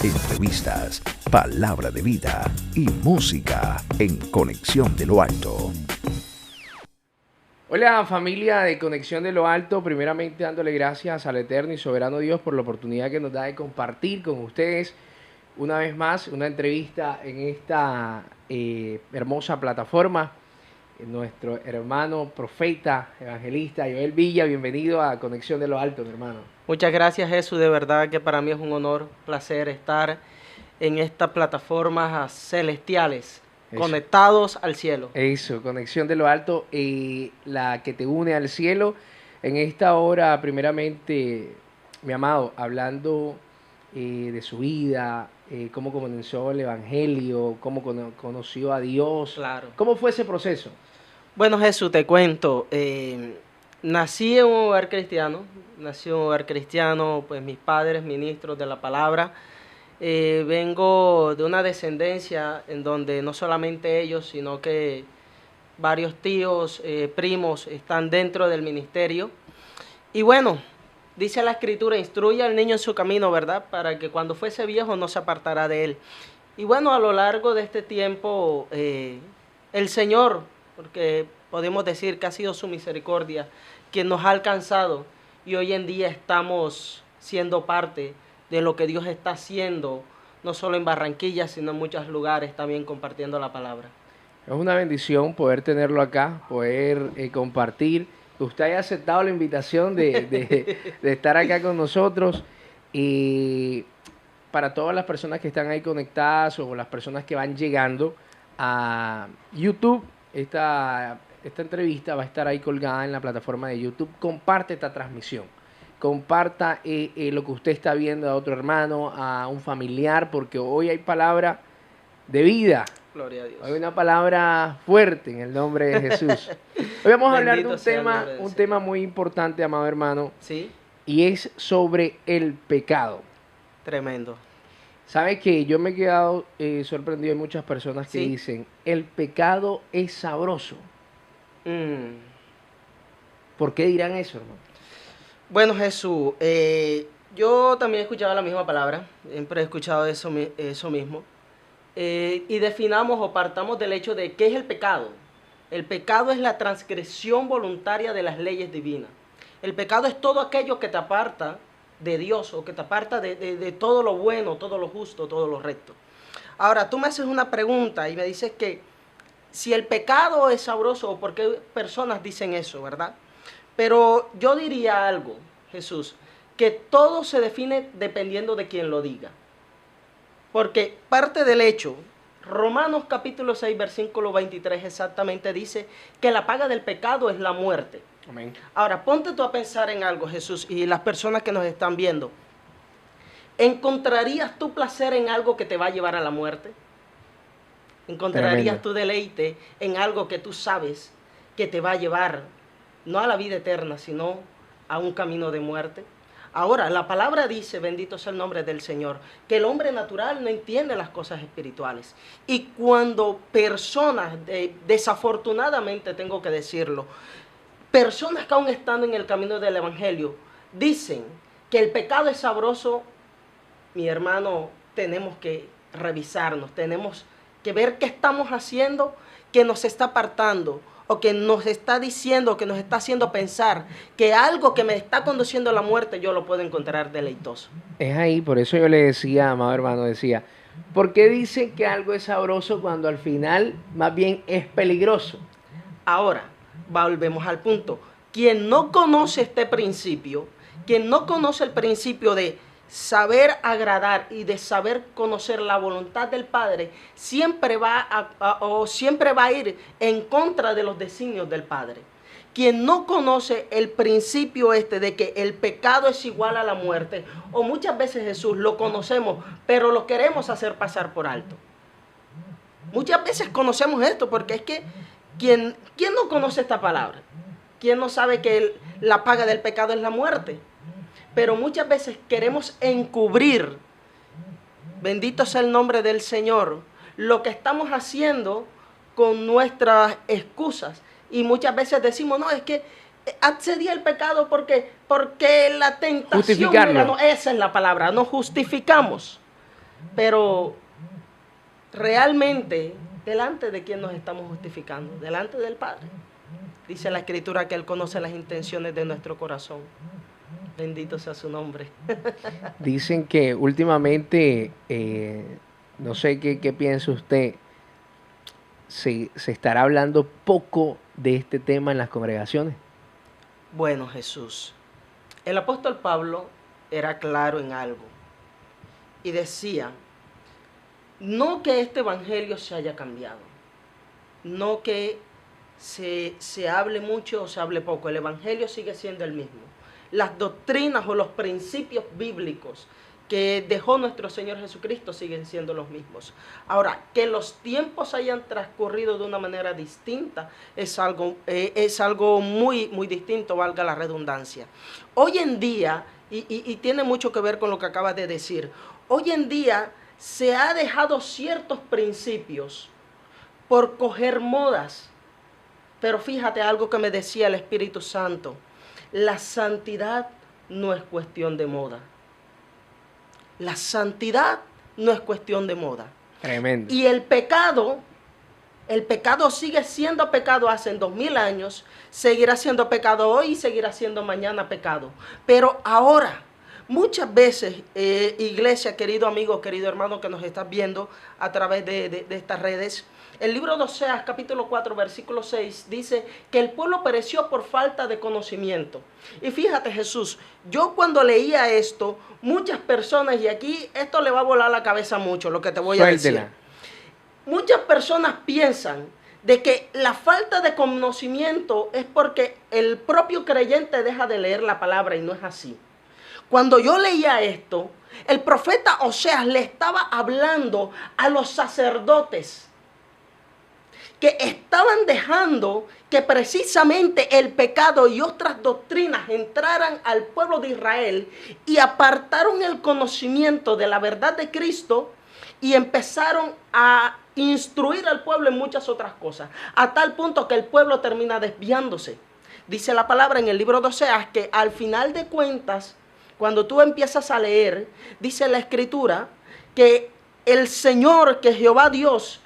entrevistas, palabra de vida y música en Conexión de lo Alto. Hola familia de Conexión de lo Alto, primeramente dándole gracias al eterno y soberano Dios por la oportunidad que nos da de compartir con ustedes una vez más una entrevista en esta hermosa plataforma. Nuestro hermano profeta, evangelista Joel Villa, bienvenido a Conexión de lo Alto, mi hermano. Muchas gracias, Jesús, de verdad que para mí es un honor, placer estar en estas plataformas celestiales, conectados al cielo. Eso, Conexión de lo Alto, la que te une al cielo. En esta hora, primeramente, mi amado, hablando de su vida, cómo comenzó el Evangelio, cómo conoció a Dios. Claro. ¿Cómo fue ese proceso? Bueno, Jesús, te cuento, nací en un hogar cristiano, pues mis padres, ministros de la palabra. Vengo de una descendencia en donde no solamente ellos, sino que varios tíos, primos están dentro del ministerio. Y bueno, dice la Escritura, instruye al niño en su camino, ¿verdad? Para que cuando fuese viejo no se apartará de él. Y bueno, a lo largo de este tiempo, el Señor, porque podemos decir que ha sido su misericordia, quien nos ha alcanzado y hoy en día estamos siendo parte de lo que Dios está haciendo, no solo en Barranquilla, sino en muchos lugares también compartiendo la palabra. Es una bendición poder tenerlo acá, poder compartir, que usted haya aceptado la invitación de estar acá con nosotros. Y para todas las personas que están ahí conectadas o las personas que van llegando a YouTube, esta entrevista va a estar ahí colgada en la plataforma de YouTube. Comparte esta transmisión. Comparta lo que usted está viendo a otro hermano, a un familiar, porque hoy hay palabra de vida. Gloria a Dios. Hay una palabra fuerte en el nombre de Jesús. Hoy vamos a hablar de un tema muy importante, amado hermano. Sí. Y es sobre el pecado. Tremendo. ¿Sabes qué? Yo me he quedado sorprendido de muchas personas que dicen, el pecado es sabroso. ¿Por qué dirán eso, hermano? Bueno, Jesús, yo también he escuchado la misma palabra, siempre he escuchado eso mismo. Y definamos o partamos del hecho de qué es el pecado. El pecado es la transgresión voluntaria de las leyes divinas. El pecado es todo aquello que te aparta de Dios o que te aparta de todo lo bueno, todo lo justo, todo lo recto. Ahora, tú me haces una pregunta y me dices que si el pecado es sabroso o por qué personas dicen eso, ¿verdad? Pero yo diría algo, Jesús, que todo se define dependiendo de quien lo diga. Porque parte del hecho, Romanos capítulo 6, versículo 23 exactamente dice que la paga del pecado es la muerte. Amén. Ahora, ponte tú a pensar en algo, Jesús, y las personas que nos están viendo. ¿Encontrarías tu placer en algo que te va a llevar a la muerte? ¿Encontrarías tu deleite en algo que tú sabes que te va a llevar, no a la vida eterna, sino a un camino de muerte? Ahora, la palabra dice, bendito sea el nombre del Señor, que el hombre natural no entiende las cosas espirituales. Y cuando personas, desafortunadamente tengo que decirlo, personas que aún están en el camino del Evangelio, dicen que el pecado es sabroso, mi hermano, tenemos que revisarnos, tenemos que ver qué estamos haciendo que nos está apartando, o que nos está diciendo, que nos está haciendo pensar que algo que me está conduciendo a la muerte yo lo puedo encontrar deleitoso. Es ahí, por eso yo le decía, amado hermano, decía, ¿por qué dicen que algo es sabroso cuando al final más bien es peligroso? Ahora, volvemos al punto. Quien no conoce este principio, quien no conoce el principio de saber agradar y de saber conocer la voluntad del Padre, siempre va a ir en contra de los designios del Padre. Quien no conoce el principio de que el pecado es igual a la muerte, o muchas veces, Jesús, lo conocemos, pero lo queremos hacer pasar por alto. Muchas veces conocemos esto, porque es que ¿quién no conoce esta palabra? ¿Quién no sabe que la paga del pecado es la muerte? Pero muchas veces queremos encubrir, bendito sea el nombre del Señor, lo que estamos haciendo con nuestras excusas. Y muchas veces decimos, no, es que accedí al pecado porque la tentación... Justificarlo. Mira, no, esa es la palabra, nos justificamos. Pero realmente, ¿delante de quién nos estamos justificando? Delante del Padre. Dice la Escritura que Él conoce las intenciones de nuestro corazón. Bendito sea su nombre. Dicen que últimamente, no sé qué piensa usted, se estará hablando poco de este tema en las congregaciones. Bueno, Jesús, el apóstol Pablo era claro en algo y decía, no que este evangelio se haya cambiado, no que se hable mucho o se hable poco, el evangelio sigue siendo el mismo. Las doctrinas o los principios bíblicos que dejó nuestro Señor Jesucristo siguen siendo los mismos. Ahora, que los tiempos hayan transcurrido de una manera distinta es algo muy, muy distinto, valga la redundancia. Hoy en día, y tiene mucho que ver con lo que acabas de decir, hoy en día se ha dejado ciertos principios por coger modas. Pero fíjate algo que me decía el Espíritu Santo. La santidad no es cuestión de moda. La santidad no es cuestión de moda. Tremendo. Y el pecado sigue siendo pecado hace 2000 años, seguirá siendo pecado hoy y seguirá siendo mañana pecado. Pero ahora, muchas veces, iglesia, querido amigo, querido hermano que nos estás viendo a través de estas redes, el libro de Oseas, capítulo 4, versículo 6, dice que el pueblo pereció por falta de conocimiento. Y fíjate, Jesús, yo cuando leía esto, muchas personas, y aquí esto le va a volar la cabeza mucho, lo que te voy a decir. Muchas personas piensan de que la falta de conocimiento es porque el propio creyente deja de leer la palabra, y no es así. Cuando yo leía esto, el profeta Oseas le estaba hablando a los sacerdotes que estaban dejando que precisamente el pecado y otras doctrinas entraran al pueblo de Israel y apartaron el conocimiento de la verdad de Cristo y empezaron a instruir al pueblo en muchas otras cosas, a tal punto que el pueblo termina desviándose. Dice la palabra en el libro de Oseas que al final de cuentas, cuando tú empiezas a leer, dice la Escritura que el Señor, que Jehová Dios,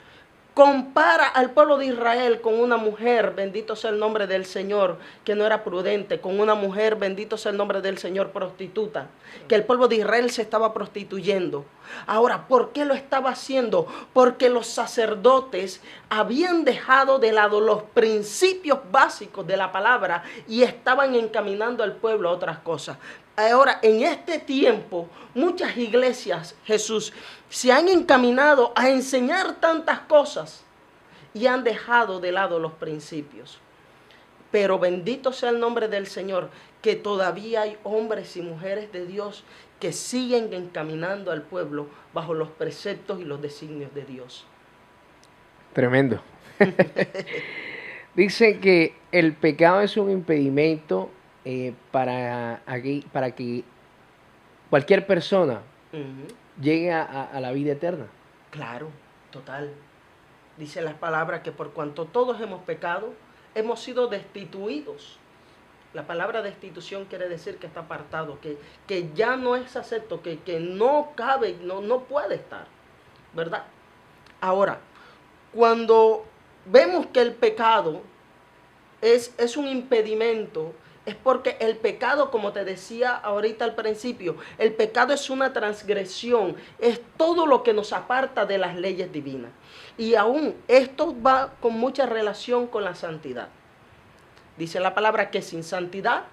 compara al pueblo de Israel con una mujer, bendito sea el nombre del Señor, que no era prudente, con una mujer, bendito sea el nombre del Señor, prostituta, que el pueblo de Israel se estaba prostituyendo. Ahora, ¿por qué lo estaba haciendo? Porque los sacerdotes habían dejado de lado los principios básicos de la palabra y estaban encaminando al pueblo a otras cosas. Ahora, en este tiempo, muchas iglesias, Jesús, se han encaminado a enseñar tantas cosas y han dejado de lado los principios. Pero bendito sea el nombre del Señor, que todavía hay hombres y mujeres de Dios que siguen encaminando al pueblo bajo los preceptos y los designios de Dios. Tremendo. Dice que el pecado es un impedimento para que cualquier persona llegue a la vida eterna. Claro, total. Dice las palabras que por cuanto todos hemos pecado, hemos sido destituidos. La palabra destitución quiere decir que está apartado, que ya no es acepto, que no cabe, no puede estar, ¿verdad? Ahora, cuando vemos que el pecado es un impedimento, es porque el pecado, como te decía ahorita al principio, el pecado es una transgresión, es todo lo que nos aparta de las leyes divinas. Y aún esto va con mucha relación con la santidad. Dice la palabra que sin santidad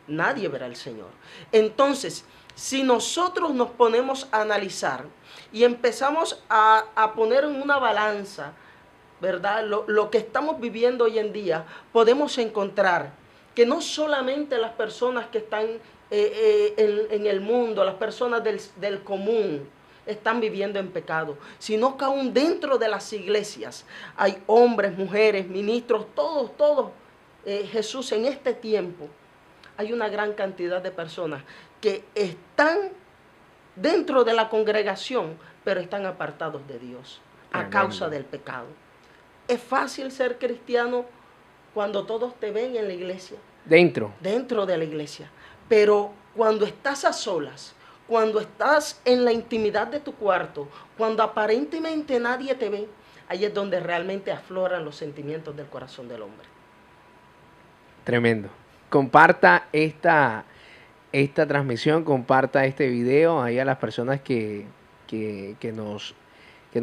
nadie verá al Señor. Entonces, si nosotros nos ponemos a analizar y empezamos a poner en una balanza, ¿verdad? Lo que estamos viviendo hoy en día, podemos encontrar que no solamente las personas que están en el mundo, las personas del común, están viviendo en pecado, sino que aún dentro de las iglesias hay hombres, mujeres, ministros, todos, Jesús, en este tiempo hay una gran cantidad de personas que están dentro de la congregación, pero están apartados de Dios a causa del pecado. Es fácil ser cristiano cuando todos te ven en la iglesia. Dentro de la iglesia. Pero cuando estás a solas, cuando estás en la intimidad de tu cuarto, cuando aparentemente nadie te ve, ahí es donde realmente afloran los sentimientos del corazón del hombre. Tremendo. Comparta esta transmisión, comparta este video ahí a las personas que nos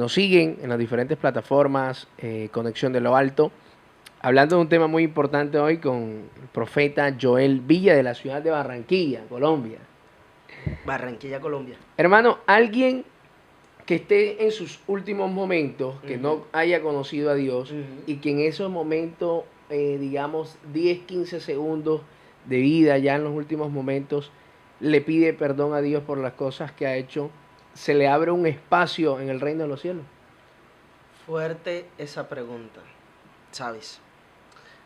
siguen en las diferentes plataformas, Conexión de lo Alto. Hablando de un tema muy importante hoy con el profeta Joel Villa de la ciudad de Barranquilla, Colombia. Barranquilla, Colombia. Hermano, alguien que esté en sus últimos momentos, que no haya conocido a Dios y que en esos momentos, digamos, 10, 15 segundos de vida, ya en los últimos momentos, le pide perdón a Dios por las cosas que ha hecho, se le abre un espacio en el reino de los cielos. Fuerte esa pregunta, ¿sabes?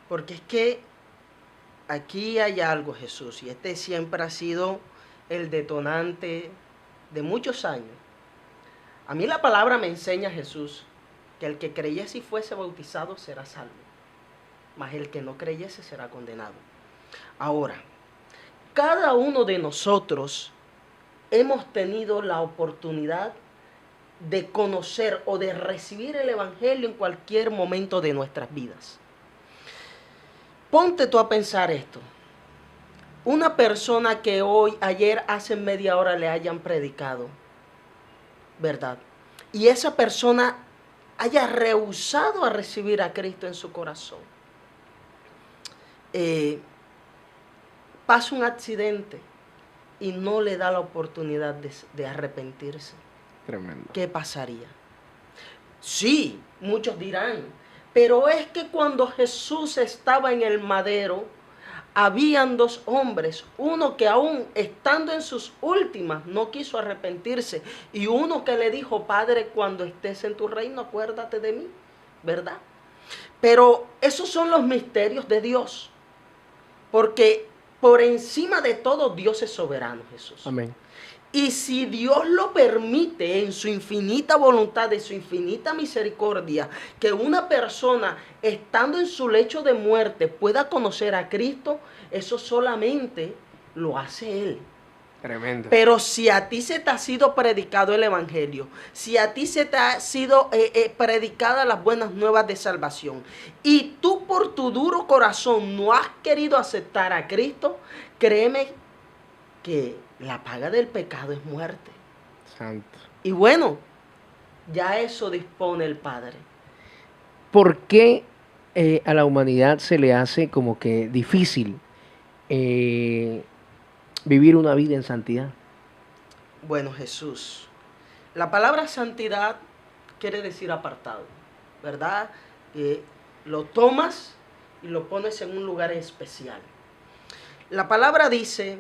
Porque es que aquí hay algo, Jesús, y este siempre ha sido el detonante de muchos años. A mí la palabra me enseña, Jesús, que el que creyese y fuese bautizado será salvo, mas el que no creyese será condenado. Ahora, cada uno de nosotros hemos tenido la oportunidad de conocer o de recibir el Evangelio en cualquier momento de nuestras vidas. Ponte tú a pensar esto. Una persona que hoy, ayer, hace media hora le hayan predicado, ¿verdad? Y esa persona haya rehusado a recibir a Cristo en su corazón. Pasa un accidente y no le da la oportunidad de arrepentirse. Tremendo. ¿Qué pasaría? Sí, muchos dirán, pero es que cuando Jesús estaba en el madero, habían dos hombres, uno que aún estando en sus últimas no quiso arrepentirse y uno que le dijo, Padre, cuando estés en tu reino, acuérdate de mí, ¿verdad? Pero esos son los misterios de Dios, porque por encima de todo Dios es soberano, Jesús. Amén. Y si Dios lo permite en su infinita voluntad, en su infinita misericordia, que una persona estando en su lecho de muerte pueda conocer a Cristo, eso solamente lo hace Él. Tremendo. Pero si a ti se te ha sido predicado el Evangelio, si a ti se te ha sido predicada las buenas nuevas de salvación, y tú por tu duro corazón no has querido aceptar a Cristo, créeme que la paga del pecado es muerte. Santo. Y bueno, ya eso dispone el Padre. ¿Por qué a la humanidad se le hace como que difícil vivir una vida en santidad? Bueno, Jesús, la palabra santidad quiere decir apartado, ¿verdad? Lo tomas y lo pones en un lugar especial. La palabra dice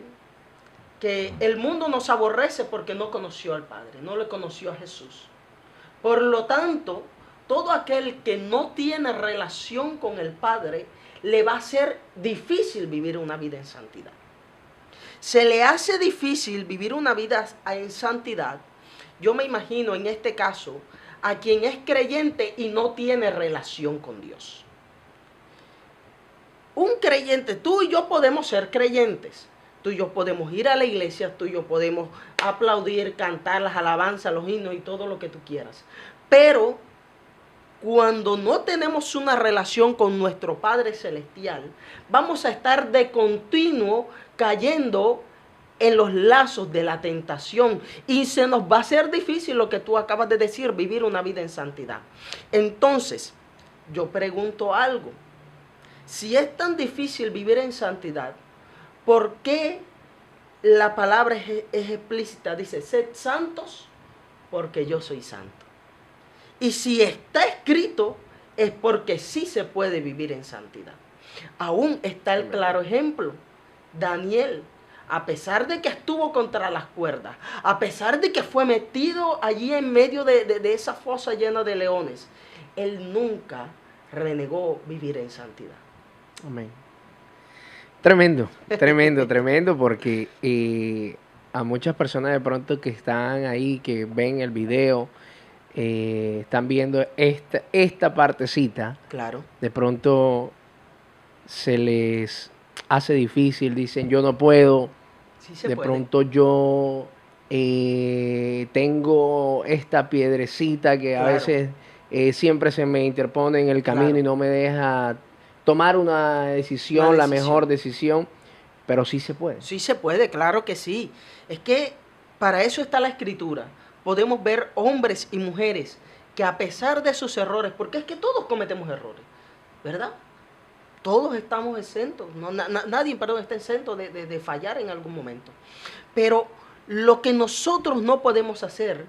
que el mundo nos aborrece porque no conoció al Padre, no le conoció a Jesús. Por lo tanto, todo aquel que no tiene relación con el Padre, le va a ser difícil vivir una vida en santidad. Se le hace difícil vivir una vida en santidad, yo me imagino en este caso, a quien es creyente y no tiene relación con Dios. Un creyente, tú y yo podemos ser creyentes. Tú y yo podemos ir a la iglesia, tú y yo podemos aplaudir, cantar las alabanzas, los himnos y todo lo que tú quieras. Pero cuando no tenemos una relación con nuestro Padre Celestial, vamos a estar de continuo cayendo en los lazos de la tentación y se nos va a hacer difícil lo que tú acabas de decir, vivir una vida en santidad. Entonces, yo pregunto algo. Si es tan difícil vivir en santidad, ¿por qué la palabra es explícita? Dice, sed santos porque yo soy santo. Y si está escrito, es porque sí se puede vivir en santidad. Aún está el claro ejemplo. Daniel, a pesar de que estuvo contra las cuerdas, a pesar de que fue metido allí en medio de esa fosa llena de leones, él nunca renegó vivir en santidad. Amén. Tremendo, tremendo, tremendo, porque a muchas personas de pronto que están ahí, que ven el video, están viendo esta partecita, Claro. de pronto se les hace difícil, dicen yo no puedo, Sí se de puede. pronto yo tengo esta piedrecita que a Claro. veces siempre se me interpone en el camino Claro. y no me deja tomar una decisión, la mejor decisión, pero sí se puede. Sí se puede, claro que sí. Es que para eso está la Escritura. Podemos ver hombres y mujeres que a pesar de sus errores, porque es que todos cometemos errores, ¿verdad? Todos estamos exentos, nadie, perdón, está exento de fallar en algún momento. Pero lo que nosotros no podemos hacer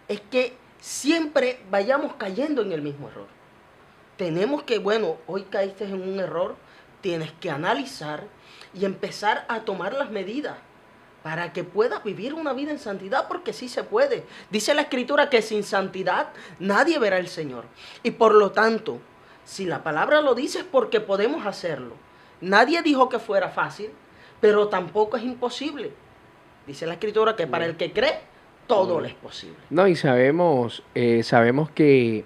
es que siempre vayamos cayendo en el mismo error. Tenemos que, bueno, hoy caíste en un error, tienes que analizar y empezar a tomar las medidas para que puedas vivir una vida en santidad, porque sí se puede. Dice la Escritura que sin santidad nadie verá al Señor. Y por lo tanto, si la palabra lo dice es porque podemos hacerlo. Nadie dijo que fuera fácil, pero tampoco es imposible. Dice la Escritura que para el que cree, todo le es posible. No, y sabemos que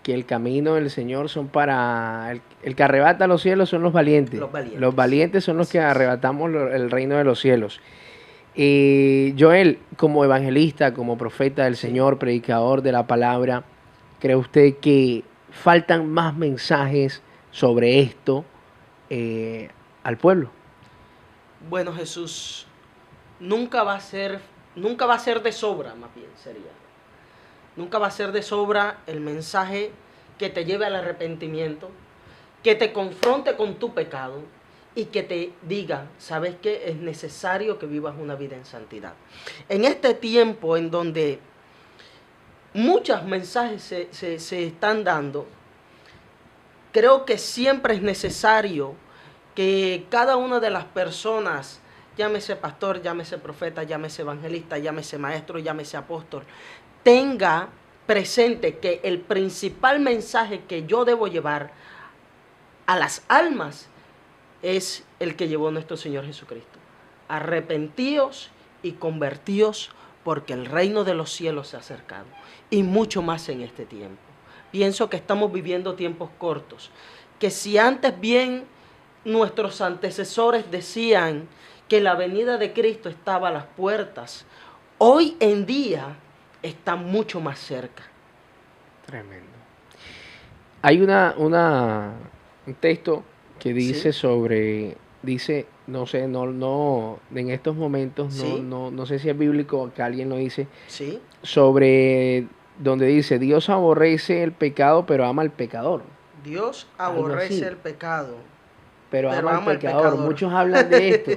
el camino del Señor son para... El que arrebata los cielos son los valientes. Los valientes son los que arrebatamos el reino de los cielos. Joel, como evangelista, como profeta del Señor, predicador de la palabra, ¿cree usted que faltan más mensajes sobre esto al pueblo? Bueno, Jesús, nunca va a ser de sobra, más bien sería. Nunca va a ser de sobra el mensaje que te lleve al arrepentimiento, que te confronte con tu pecado y que te diga, ¿sabes qué? Es necesario que vivas una vida en santidad. En este tiempo en donde muchos mensajes se están dando, creo que siempre es necesario que cada una de las personas, llámese pastor, llámese profeta, llámese evangelista, llámese maestro, llámese apóstol, tenga presente que el principal mensaje que yo debo llevar a las almas es el que llevó nuestro Señor Jesucristo. Arrepentíos y convertíos, porque el reino de los cielos se ha acercado, y mucho más en este tiempo. Pienso que estamos viviendo tiempos cortos, que si antes bien nuestros antecesores decían que la venida de Cristo estaba a las puertas, hoy en día está mucho más cerca. Tremendo. Hay un texto que dice no sé, en estos momentos, no sé si es bíblico o que alguien lo dice, sobre donde dice, Dios aborrece el pecado, pero ama al pecador. Dios aborrece el pecado, pero ama al pecador. Muchos hablan de esto.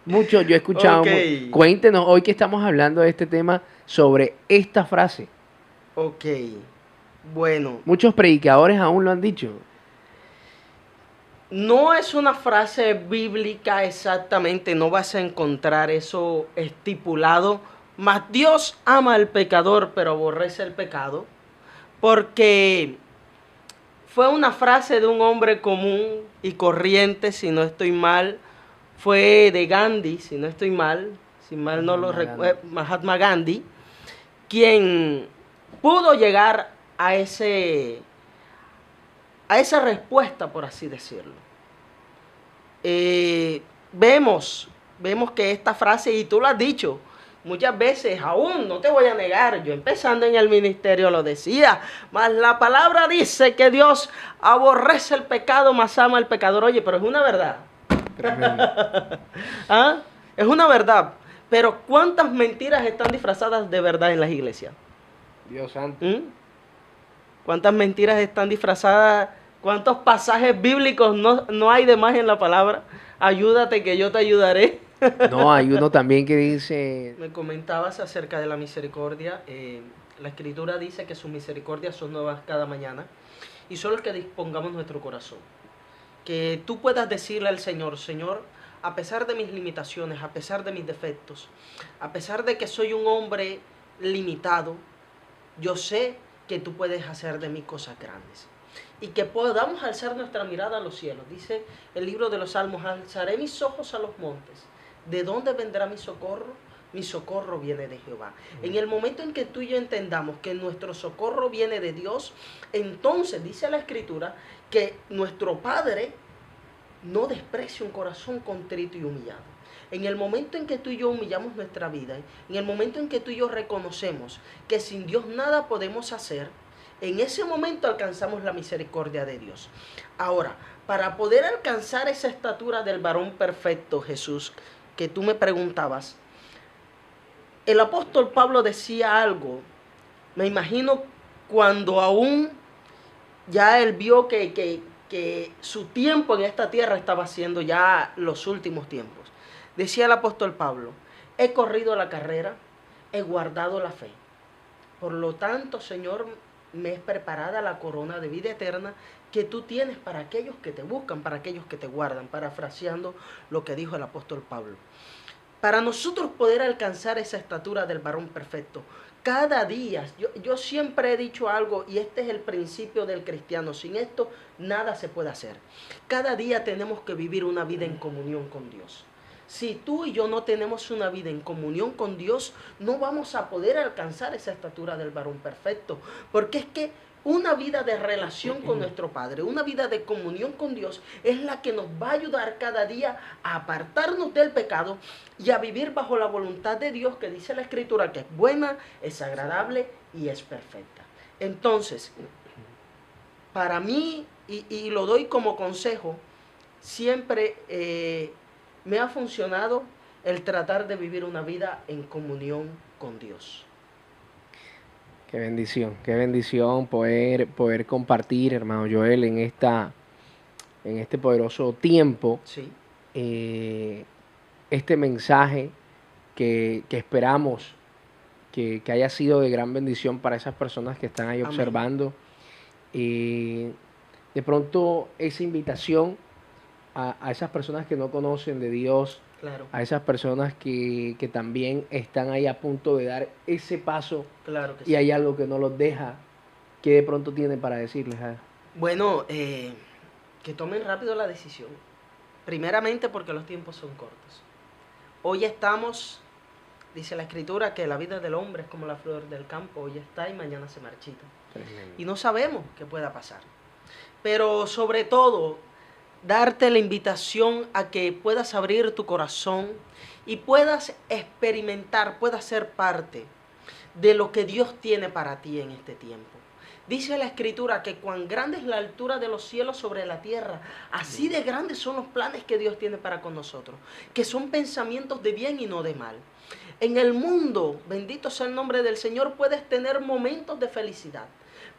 Muchos, yo he escuchado. Cuéntenos, hoy que estamos hablando de este tema, sobre esta frase. Ok, bueno. Muchos predicadores aún lo han dicho. No es una frase bíblica exactamente, no vas a encontrar eso estipulado, mas Dios ama al pecador, pero aborrece el pecado, porque fue una frase de un hombre común y corriente, si no estoy mal, fue de Gandhi, si no estoy mal, si mal no lo recuerdo, Mahatma Gandhi, quien pudo llegar a esa respuesta, por así decirlo. Vemos que esta frase, y tú lo has dicho muchas veces, aún no te voy a negar, yo empezando en el ministerio lo decía, mas la palabra dice que Dios aborrece el pecado, mas ama al pecador. Oye, pero es una verdad. ¿Ah? Es una verdad. Pero ¿cuántas mentiras están disfrazadas de verdad en las iglesias? Dios santo. ¿Cuántas mentiras están disfrazadas? ¿Cuántos pasajes bíblicos no hay de más en la palabra? Ayúdate que yo te ayudaré. No, hay uno también que dice... Me comentabas acerca de la misericordia. La Escritura dice que sus misericordias son nuevas cada mañana. Y solo es que dispongamos nuestro corazón. Que tú puedas decirle al Señor, Señor, a pesar de mis limitaciones, a pesar de mis defectos, a pesar de que soy un hombre limitado, yo sé que tú puedes hacer de mí cosas grandes. Y que podamos alzar nuestra mirada a los cielos. Dice el libro de los Salmos, alzaré mis ojos a los montes. ¿De dónde vendrá mi socorro? Mi socorro viene de Jehová. En el momento en que tú y yo entendamos que nuestro socorro viene de Dios, entonces dice la Escritura que nuestro Padre no desprecia un corazón contrito y humillado. En el momento en que tú y yo humillamos nuestra vida, en el momento en que tú y yo reconocemos que sin Dios nada podemos hacer, en ese momento alcanzamos la misericordia de Dios. Ahora, para poder alcanzar esa estatura del varón perfecto, Jesús, que tú me preguntabas, el apóstol Pablo decía algo, me imagino cuando aún ya él vio que su tiempo en esta tierra estaba siendo ya los últimos tiempos. Decía el apóstol Pablo, he corrido la carrera, he guardado la fe. Por lo tanto, Señor, me es preparada la corona de vida eterna que tú tienes para aquellos que te buscan, para aquellos que te guardan, parafraseando lo que dijo el apóstol Pablo. Para nosotros poder alcanzar esa estatura del varón perfecto, cada día, yo siempre he dicho algo y este es el principio del cristiano, sin esto nada se puede hacer. Cada día tenemos que vivir una vida en comunión con Dios. Si tú y yo no tenemos una vida en comunión con Dios, no vamos a poder alcanzar esa estatura del varón perfecto, porque es que una vida de relación con nuestro Padre, una vida de comunión con Dios es la que nos va a ayudar cada día a apartarnos del pecado y a vivir bajo la voluntad de Dios, que dice la Escritura que es buena, es agradable y es perfecta. Entonces, para mí, y lo doy como consejo, siempre me ha funcionado el tratar de vivir una vida en comunión con Dios. Qué bendición poder compartir, hermano Joel, en este poderoso tiempo, Sí. Este mensaje que esperamos que haya sido de gran bendición para esas personas que están ahí Amén. observando. De pronto esa invitación a esas personas que no conocen de Dios, Claro, a esas personas que también están ahí a punto de dar ese paso claro que y sí. hay algo que no los deja, ¿qué de pronto tiene para decirles? Bueno, que tomen rápido la decisión. Primeramente porque los tiempos son cortos. Hoy estamos, dice la Escritura, que la vida del hombre es como la flor del campo. Hoy está y mañana se marchita. Y no sabemos qué pueda pasar. Pero sobre todo, darte la invitación a que puedas abrir tu corazón y puedas experimentar, puedas ser parte de lo que Dios tiene para ti en este tiempo. Dice la Escritura que cuán grande es la altura de los cielos sobre la tierra, así de grandes son los planes que Dios tiene para con nosotros, que son pensamientos de bien y no de mal. En el mundo, bendito sea el nombre del Señor, puedes tener momentos de felicidad,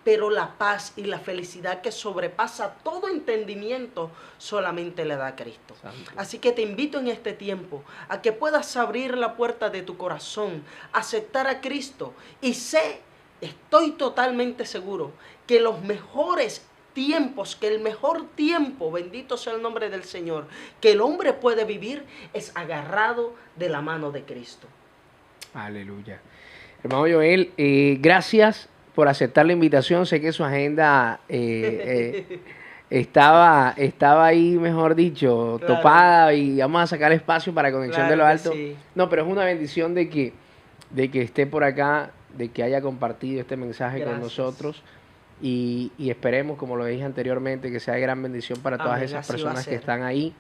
pero la paz y la felicidad que sobrepasa todo entendimiento solamente le da a Cristo. Santo. Así que te invito en este tiempo a que puedas abrir la puerta de tu corazón, aceptar a Cristo y estoy totalmente seguro que los mejores tiempos, que el mejor tiempo, bendito sea el nombre del Señor, que el hombre puede vivir es agarrado de la mano de Cristo. Aleluya. Hermano Joel, gracias por aceptar la invitación. Sé que su agenda estaba ahí, mejor dicho, Claro. topada y vamos a sacar espacio para Conexión de lo Claro que Alto. sí. No, pero es una bendición de que esté por acá, de que haya compartido este mensaje con Gracias. nosotros y esperemos, como lo dije anteriormente, que sea de gran bendición para todas Amén, esas así va a personas que ser. están ahí.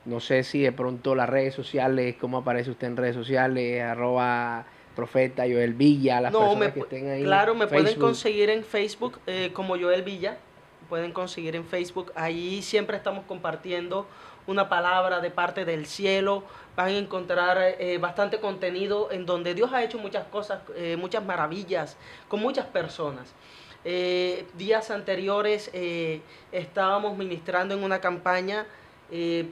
No sé si de pronto las redes sociales, cómo aparece usted en redes sociales, @profeta Joel Villa, las personas que estén ahí. Claro, me pueden Facebook. conseguir en Facebook como Joel Villa. Pueden conseguir en Facebook. Ahí siempre estamos compartiendo una palabra de parte del cielo. Van a encontrar bastante contenido en donde Dios ha hecho muchas cosas, muchas maravillas con muchas personas. Días anteriores estábamos ministrando en una campaña,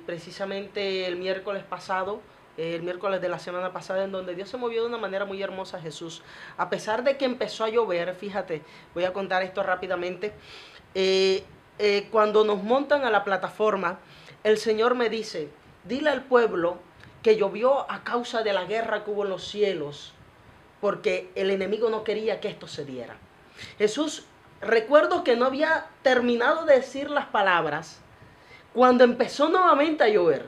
precisamente el miércoles pasado, el miércoles de la semana pasada, en donde Dios se movió de una manera muy hermosa, Jesús. A pesar de que empezó a llover, fíjate, voy a contar esto rápidamente. Cuando nos montan a la plataforma, el Señor me dice, dile al pueblo que llovió a causa de la guerra que hubo en los cielos, porque el enemigo no quería que esto se diera. Jesús, recuerdo que no había terminado de decir las palabras cuando empezó nuevamente a llover.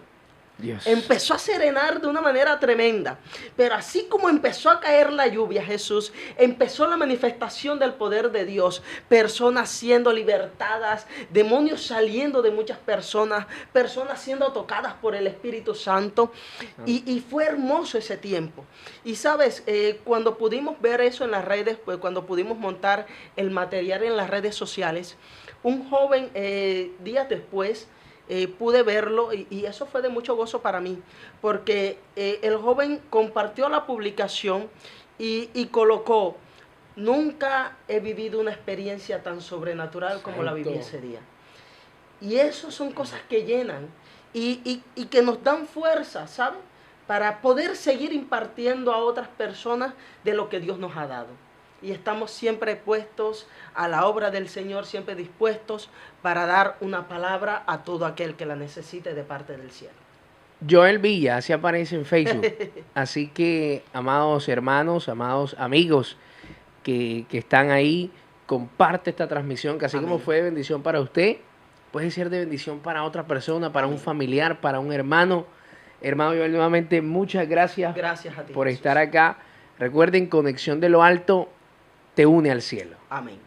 Dios. Empezó a serenar de una manera tremenda. Pero así como empezó a caer la lluvia, Jesús, empezó la manifestación del poder de Dios. Personas siendo libertadas, demonios saliendo de muchas personas, personas siendo tocadas por el Espíritu Santo. Y fue hermoso ese tiempo. Y sabes, cuando pudimos ver eso en las redes, pues cuando pudimos montar el material en las redes sociales, un joven días después, pude verlo y eso fue de mucho gozo para mí, porque el joven compartió la publicación y colocó: nunca he vivido una experiencia tan sobrenatural como la viví ese día. Y eso son cosas que llenan y que nos dan fuerza, ¿sabes? Para poder seguir impartiendo a otras personas de lo que Dios nos ha dado. Y estamos siempre puestos a la obra del Señor, siempre dispuestos para dar una palabra a todo aquel que la necesite de parte del cielo. Joel Villa, así aparece en Facebook. Así que, amados hermanos, amados amigos que están ahí, comparte esta transmisión, que así Amén. como fue de bendición para usted, puede ser de bendición para otra persona, para un familiar, para un hermano. Hermano Joel, nuevamente, muchas gracias, Gracias a ti, por Jesús. estar acá. Recuerden, Conexión de lo Alto te une al cielo. Amén.